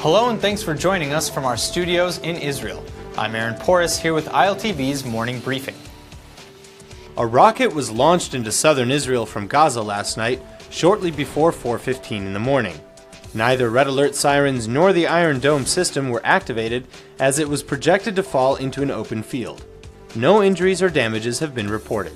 Hello and thanks for joining us from our studios in Israel. I'm Aaron Porras here with ILTV's Morning Briefing. A rocket was launched into southern Israel from Gaza last night, shortly before 4:15 in the morning. Neither red alert sirens nor the Iron Dome system were activated as it was projected to fall into an open field. No injuries or damages have been reported.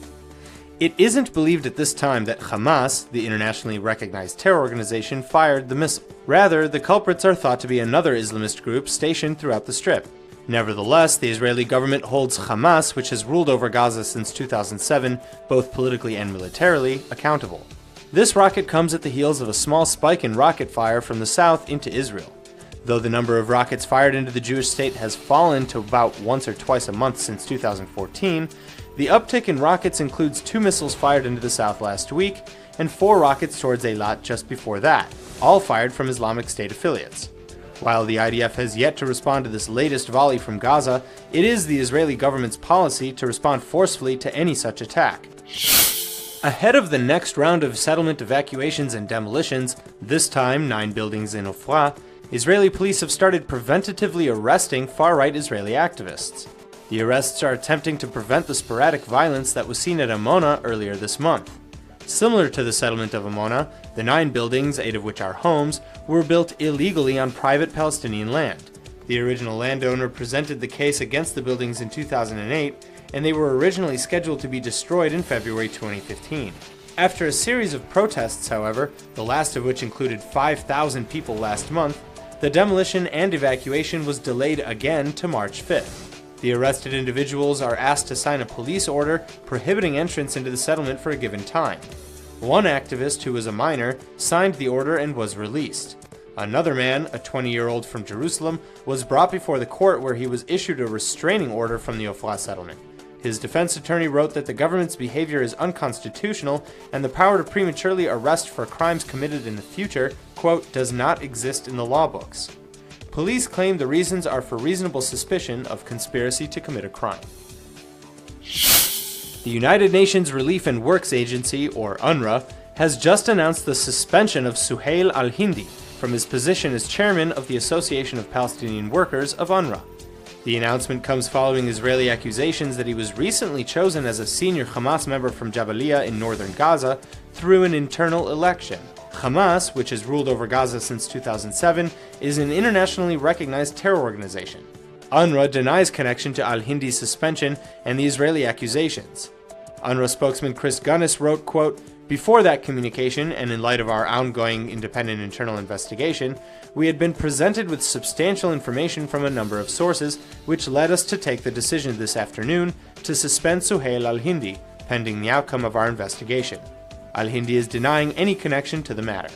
It isn't believed at this time that Hamas, the internationally recognized terror organization, fired the missile. Rather, the culprits are thought to be another Islamist group stationed throughout the Strip. Nevertheless, the Israeli government holds Hamas, which has ruled over Gaza since 2007, both politically and militarily, accountable. This rocket comes at the heels of a small spike in rocket fire from the south into Israel. Though the number of rockets fired into the Jewish state has fallen to about once or twice a month since 2014, the uptick in rockets includes 2 missiles fired into the south last week and 4 rockets towards Eilat just before that, all fired from Islamic State affiliates. While the IDF has yet to respond to this latest volley from Gaza, it is the Israeli government's policy to respond forcefully to any such attack. Ahead of the next round of settlement evacuations and demolitions, this time 9 buildings in Ofra, Israeli police have started preventatively arresting far-right Israeli activists. The arrests are attempting to prevent the sporadic violence that was seen at Amona earlier this month. Similar to the settlement of Amona, the 9 buildings, 8 of which are homes, were built illegally on private Palestinian land. The original landowner presented the case against the buildings in 2008, and they were originally scheduled to be destroyed in February 2015. After a series of protests, however, the last of which included 5,000 people last month, the demolition and evacuation was delayed again to March 5th. The arrested individuals are asked to sign a police order prohibiting entrance into the settlement for a given time. One activist, who was a minor, signed the order and was released. Another man, a 20-year-old from Jerusalem, was brought before the court where he was issued a restraining order from the Ofra settlement. His defense attorney wrote that the government's behavior is unconstitutional and the power to prematurely arrest for crimes committed in the future, quote, does not exist in the law books. Police claim the reasons are for reasonable suspicion of conspiracy to commit a crime. The United Nations Relief and Works Agency, or UNRWA, has just announced the suspension of Suhail al-Hindi from his position as chairman of the Association of Palestinian Workers of UNRWA. The announcement comes following Israeli accusations that he was recently chosen as a senior Hamas member from Jabalia in northern Gaza through an internal election. Hamas, which has ruled over Gaza since 2007, is an internationally recognized terror organization. UNRWA denies connection to al-Hindi's suspension and the Israeli accusations. UNRWA spokesman Chris Gunnis wrote, quote, before that communication, and in light of our ongoing independent internal investigation, we had been presented with substantial information from a number of sources, which led us to take the decision this afternoon to suspend Suhail al-Hindi, pending the outcome of our investigation. Al-Hindi is denying any connection to the matter.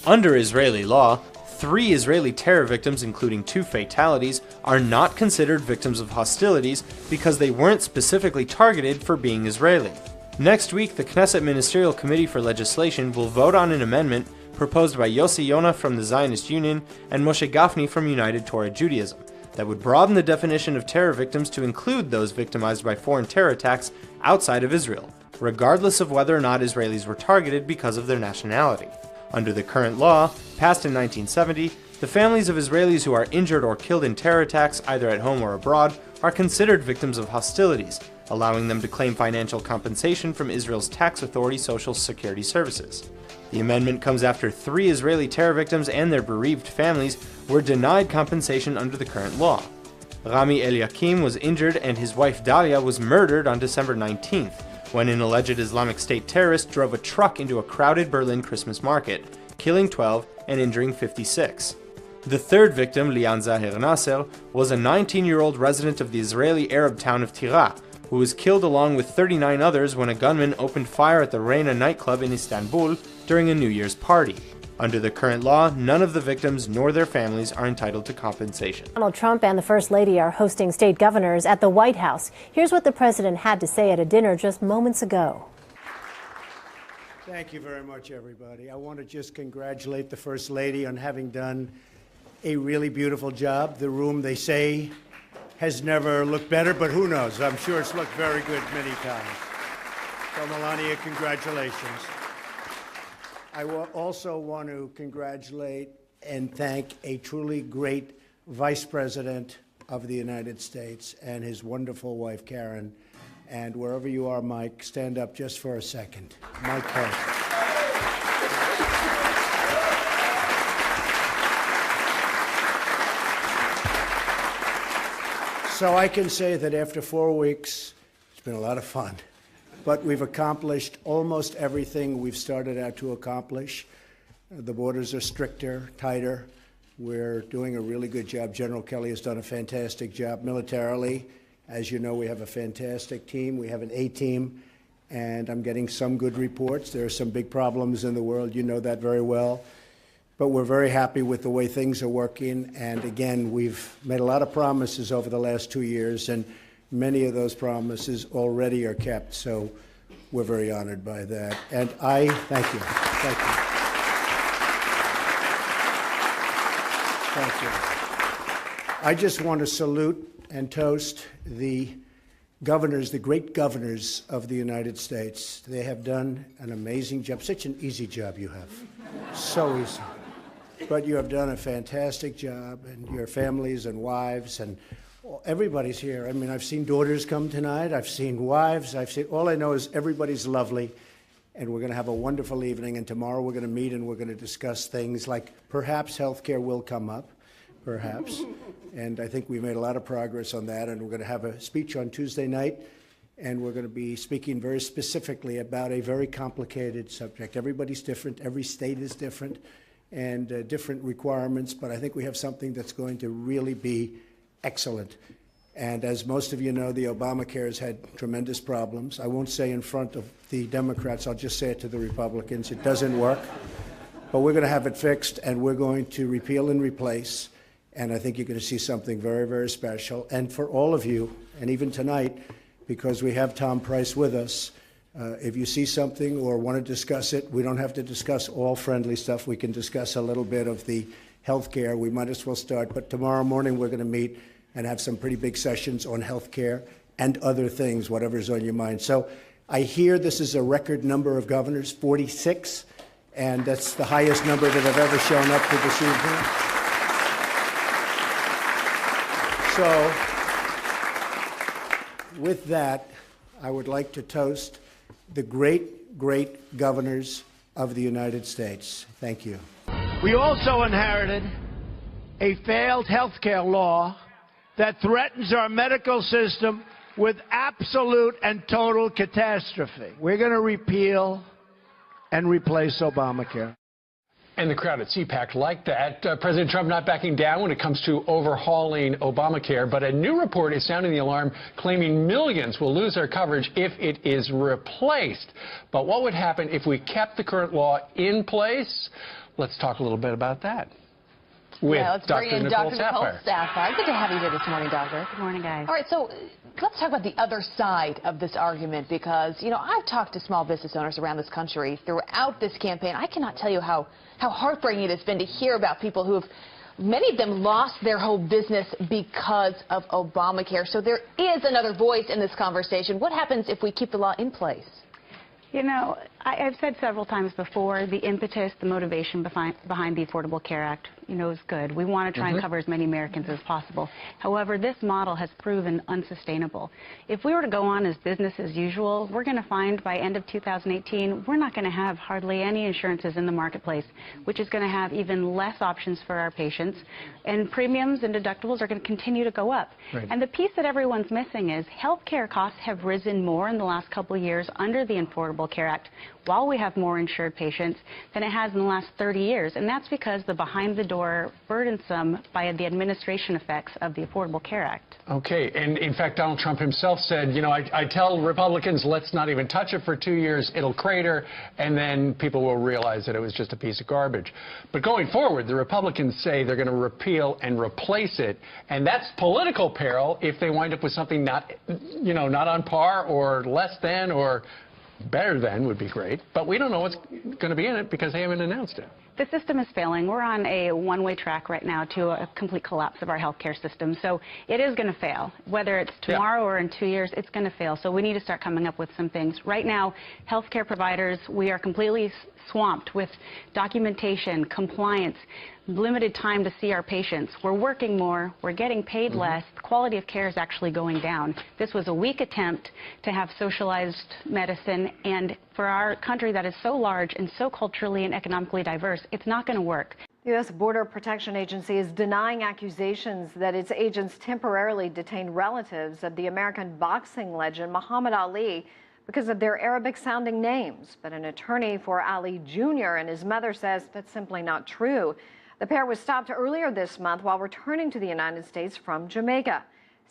Under Israeli law, 3 Israeli terror victims, including 2 fatalities, are not considered victims of hostilities because they weren't specifically targeted for being Israeli. Next week, the Knesset Ministerial Committee for Legislation will vote on an amendment proposed by Yossi Yona from the Zionist Union and Moshe Gafni from United Torah Judaism that would broaden the definition of terror victims to include those victimized by foreign terror attacks outside of Israel, regardless of whether or not Israelis were targeted because of their nationality. Under the current law, passed in 1970, the families of Israelis who are injured or killed in terror attacks, either at home or abroad, are considered victims of hostilities, allowing them to claim financial compensation from Israel's tax authority Social Security Services. The amendment comes after 3 Israeli terror victims and their bereaved families were denied compensation under the current law. Rami Eliakim was injured and his wife Dalia was murdered on December 19th, when an alleged Islamic State terrorist drove a truck into a crowded Berlin Christmas market, killing 12 and injuring 56. The third victim, Lian Zahir Nasser, was a 19-year-old resident of the Israeli Arab town of Tira, who was killed along with 39 others when a gunman opened fire at the Reina nightclub in Istanbul during a New Year's party. Under the current law, none of the victims nor their families are entitled to compensation. Donald Trump and the First Lady are hosting state governors at the White House. Here's what the president had to say at a dinner just moments ago. Thank you very much, everybody. I want to just congratulate the First Lady on having done a really beautiful job. The room, they say, has never looked better, but who knows? I'm sure it's looked very good many times. So, Melania, congratulations. I also want to congratulate and thank a truly great Vice President of the United States and his wonderful wife, Karen. And wherever you are, Mike, stand up just for a second. Mike Pence. So I can say that after 4 weeks, it's been a lot of fun. But we've accomplished almost everything we've started out to accomplish. The borders are stricter, tighter. We're doing a really good job. General Kelly has done a fantastic job militarily. As you know, we have a fantastic team. We have an A-team, and I'm getting some good reports. There are some big problems in the world. You know that very well. But we're very happy with the way things are working. And again, we've made a lot of promises over the last 2 years, and many of those promises already are kept. So we're very honored by that. And I thank you. Thank you. Thank you. I just want to salute and toast the governors, the great governors of the United States. They have done an amazing job. Such an easy job you have. So easy. But you have done a fantastic job, and your families and wives and everybody's here. I mean, I've seen daughters come tonight. I've seen wives. All I know is everybody's lovely, and we're going to have a wonderful evening. And tomorrow we're going to meet and we're going to discuss things like perhaps health care will come up, perhaps. And I think we made a lot of progress on that. And we're going to have a speech on Tuesday night, and we're going to be speaking very specifically about a very complicated subject. Everybody's different. Every state is different, and different requirements, but I think we have something that's going to really be excellent. And as most of you know, the Obamacare has had tremendous problems. I won't say in front of the Democrats, I'll just say it to the Republicans. It doesn't work. But we're going to have it fixed, and we're going to repeal and replace, and I think you're going to see something very, very special. And for all of you, and even tonight, because we have Tom Price with us, if you see something or want to discuss it, we don't have to discuss all friendly stuff. We can discuss a little bit of the health care. We might as well start. But tomorrow morning, we're going to meet and have some pretty big sessions on health care and other things, whatever's on your mind. So I hear this is a record number of governors, 46, and that's the highest number that have ever shown up to this evening. So with that, I would like to toast the great, great governors of the United States. Thank you. We also inherited a failed health care law that threatens our medical system with absolute and total catastrophe. We're going to repeal and replace Obamacare. And the crowd at CPAC liked that. President Trump not backing down when it comes to overhauling Obamacare. But a new report is sounding the alarm, claiming millions will lose their coverage if it is replaced. But what would happen if we kept the current law in place? Let's talk a little bit about that. With let's bring in Dr. Nicole Saphier. Good to have you here this morning, Doctor. Good morning, guys. All right, so let's talk about the other side of this argument, because, you know, I've talked to small business owners around this country throughout this campaign. I cannot tell you how heartbreaking it has been to hear about people who have, many of them lost their whole business because of Obamacare. So there is another voice in this conversation. What happens if we keep the law in place? You know, I've said several times before, the impetus, the motivation behind the Affordable Care Act, you know, is good. We want to try and cover as many Americans as possible. However, this model has proven unsustainable. If we were to go on as business as usual, we're going to find by end of 2018, we're not going to have hardly any insurances in the marketplace, which is going to have even less options for our patients. And premiums and deductibles are going to continue to go up. Right. And the piece that everyone's missing is health care costs have risen more in the last couple of years under the Affordable Care Act, while we have more insured patients, than it has in the last 30 years. And that's because the behind-the-door, burdensome by the administration effects of the Affordable Care Act. Okay, and in fact, Donald Trump himself said, you know, I tell Republicans, let's not even touch it for 2 years, it'll crater, and then people will realize that it was just a piece of garbage. But going forward, the Republicans say they're going to repeal and replace it, and that's political peril if they wind up with something not, you know, not on par or less than or better than would be great, but we don't know what's going to be in it because they haven't announced it. the system is failing. We're on a one-way track right now to a complete collapse of our healthcare system. So it is going to fail. Whether it's tomorrow or in 2 years, it's going to fail. So we need to start coming up with some things. Right now, healthcare providers, we are completely swamped with documentation, compliance, limited time to see our patients. We're working more, we're getting paid less, the quality of care is actually going down. This was a weak attempt to have socialized medicine, and for our country that is so large and so culturally and economically diverse, it's not going to work. The U.S. Border Protection Agency is denying accusations that its agents temporarily detained relatives of the American boxing legend Muhammad Ali because of their Arabic-sounding names. But an attorney for Ali Jr. and his mother says that's simply not true. The pair was stopped earlier this month while returning to the United States from Jamaica.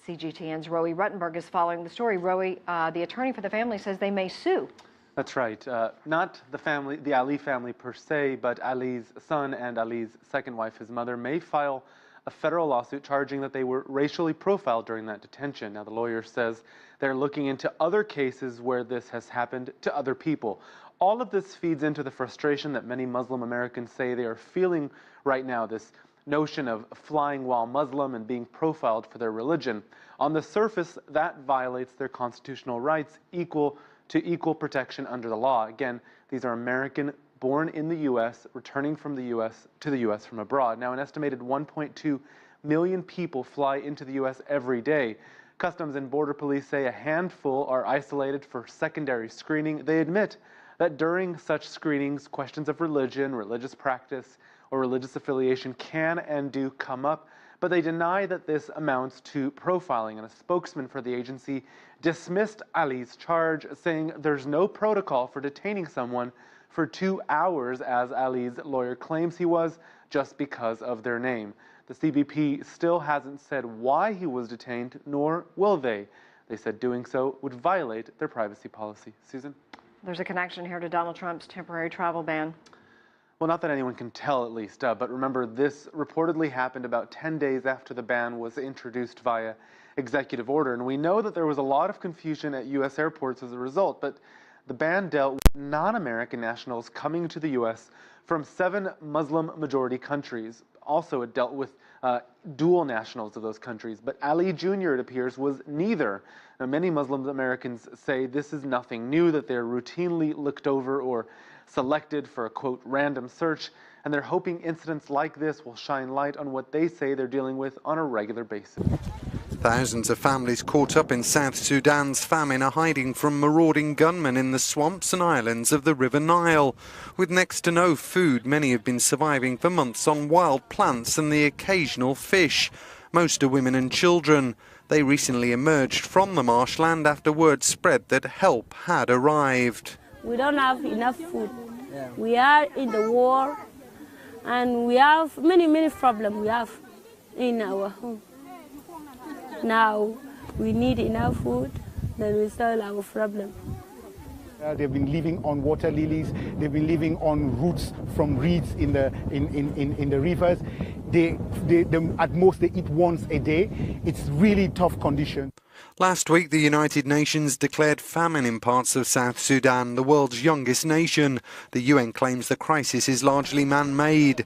CGTN's Rowie Ruttenberg is following the story. Rowie, the attorney for the family says they may sue. That's right. Not the Ali family per se, but Ali's son and Ali's second wife, his mother, may file a federal lawsuit charging that they were racially profiled during that detention. Now, the lawyer says they're looking into other cases where this has happened to other people. All of this feeds into the frustration that many Muslim Americans say they are feeling right now, this notion of flying while Muslim and being profiled for their religion. On the surface, that violates their constitutional rights, equal protection under the law. Again, these are American born in the U.S., returning from the U.S. to the U.S. from abroad. Now, an estimated 1.2 million people fly into the U.S. every day. Customs and Border Police say a handful are isolated for secondary screening. They admit that during such screenings, questions of religion, religious practice, or religious affiliation can and do come up, but they deny that this amounts to profiling. And a spokesman for the agency dismissed Ali's charge, saying there's no protocol for detaining someone for 2 hours, as Ali's lawyer claims he was, just because of their name. The CBP still hasn't said why he was detained, nor will they. They said doing so would violate their privacy policy. Susan? There's a connection here to Donald Trump's temporary travel ban. Well, not that anyone can tell, at least, but remember, this reportedly happened about 10 days after the ban was introduced via executive order. And we know that there was a lot of confusion at U.S. airports as a result, but the ban dealt with non-American nationals coming to the U.S. from 7 Muslim-majority countries. Also, it dealt with dual nationals of those countries. But Ali Jr., it appears, was neither. Now, many Muslim Americans say this is nothing new, that they're routinely looked over or selected for a, quote, random search, and they're hoping incidents like this will shine light on what they say they're dealing with on a regular basis. Thousands of families caught up in South Sudan's famine are hiding from marauding gunmen in the swamps and islands of the River Nile. With next to no food, many have been surviving for months on wild plants and the occasional fish. Most are women and children. They recently emerged from the marshland after word spread that help had arrived. We don't have enough food. We are in the war, and we have many problems we have in our home. Now we need enough food, then we solve our problem. They've been living on water lilies. They've been living on roots from reeds in the rivers. They at most they eat once a day. It's really tough condition. Last week, the United Nations declared famine in parts of South Sudan, the world's youngest nation. The UN claims the crisis is largely man-made.